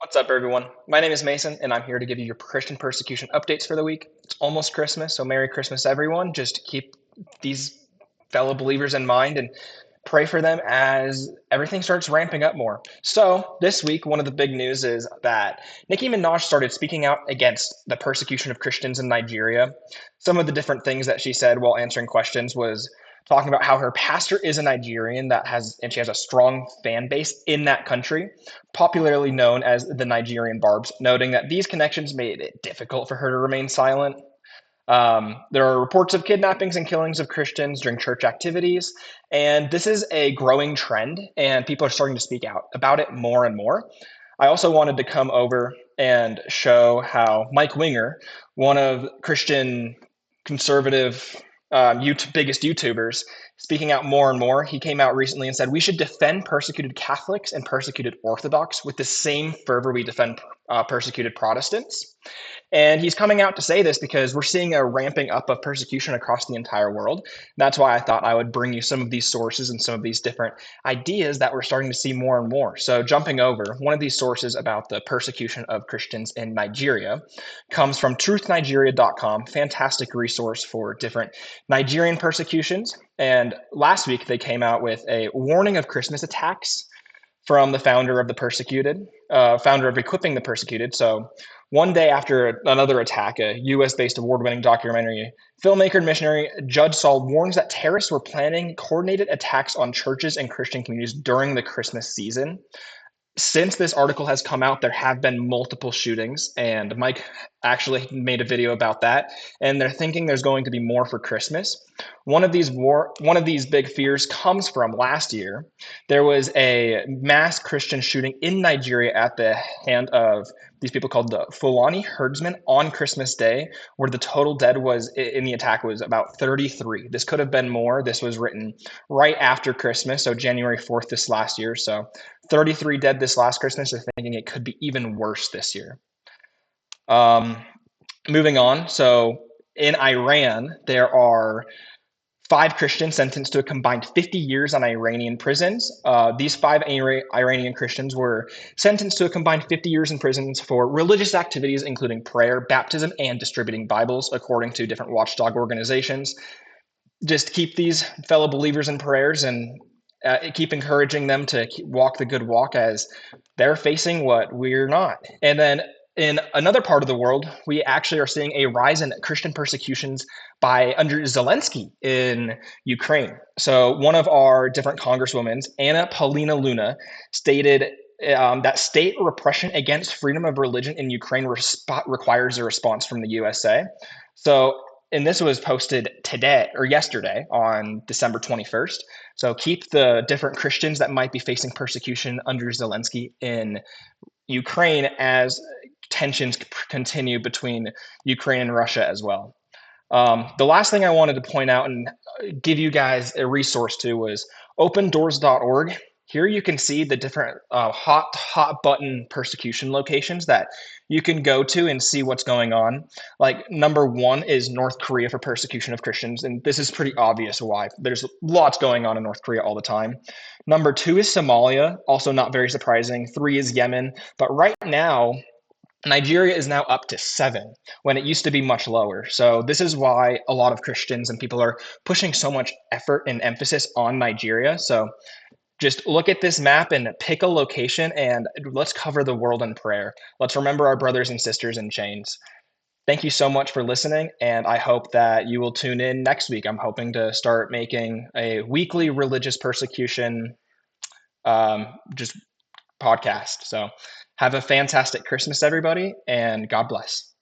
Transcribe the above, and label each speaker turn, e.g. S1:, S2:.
S1: What's up, everyone? My name is Mason, and I'm here to give you your Christian persecution updates for the week. It's almost Christmas, so Merry Christmas, everyone. Just keep these fellow believers in mind and pray for them as everything starts ramping up more. So, this week, one of the big news is that Nicki Minaj started speaking out against the persecution of Christians in Nigeria. Some of the different things that she said while answering questions was talking about how her pastor is a Nigerian and she has a strong fan base in that country, popularly known as the Nigerian Barbs, noting that these connections made it difficult for her to remain silent. There are reports of kidnappings and killings of Christians during church activities, and this is a growing trend, and people are starting to speak out about it more and more. I also wanted to come over and show how Mike Winger, one of Christian conservative biggest YouTubers, speaking out more and more. He came out recently and said we should defend persecuted Catholics and persecuted Orthodox with the same fervor we defend persecuted Protestants. And he's coming out to say this because we're seeing a ramping up of persecution across the entire world. That's why I thought I would bring you some of these sources and some of these different ideas that we're starting to see more and more. So, jumping over, one of these sources about the persecution of Christians in Nigeria comes from truthnigeria.com, fantastic resource for different Nigerian persecutions. And last week they came out with a warning of Christmas attacks from the founder of Equipping the Persecuted. So, one day after another attack, a US based award winning documentary filmmaker and missionary Judd Saul warns that terrorists were planning coordinated attacks on churches and Christian communities during the Christmas season. Since this article has come out, there have been multiple shootings, and Mike actually made a video about that. And they're thinking there's going to be more for Christmas. One of these big fears comes from last year. There was a mass Christian shooting in Nigeria at the hand of these people called the Fulani herdsmen on Christmas Day, where the total dead was in the attack was about 33. This could have been more. This was written right after Christmas, so January 4th this last year. So 33 dead this last Christmas. They're thinking it could be even worse this year. Um, Moving on. So in Iran, there are 5 Christians sentenced to a combined 50 years on Iranian prisons. These 5 Iranian Christians were sentenced to a combined 50 years in prisons for religious activities, including prayer, baptism, and distributing Bibles, according to different watchdog organizations. Just keep these fellow believers in prayers and keep encouraging them to walk the good walk as they're facing what we're not. And then in another part of the world, we actually are seeing a rise in Christian persecutions by under Zelensky in Ukraine. So one of our different congresswomen, Anna Paulina Luna, stated that state repression against freedom of religion in Ukraine requires a response from the USA. So and this was posted today or yesterday on December 21st. So keep the different Christians that might be facing persecution under Zelensky in Ukraine as tensions continue between Ukraine and Russia as well. The last thing I wanted to point out and give you guys a resource to was opendoors.org. Here you can see the different hot button persecution locations that you can go to and see what's going on. Like number one is North Korea for persecution of Christians, and this is pretty obvious why. There's lots going on in North Korea all the time. Number two is Somalia, also not very surprising. Three is Yemen, but right now Nigeria is now up to 7 when it used to be much lower. So, this is why a lot of Christians and people are pushing so much effort and emphasis on Nigeria. So, just look at this map and pick a location and let's cover the world in prayer. Let's remember our brothers and sisters in chains. Thank you so much for listening, and I hope that you will tune in next week. I'm hoping to start making a weekly religious persecution just podcast. So, have a fantastic Christmas, everybody, and God bless.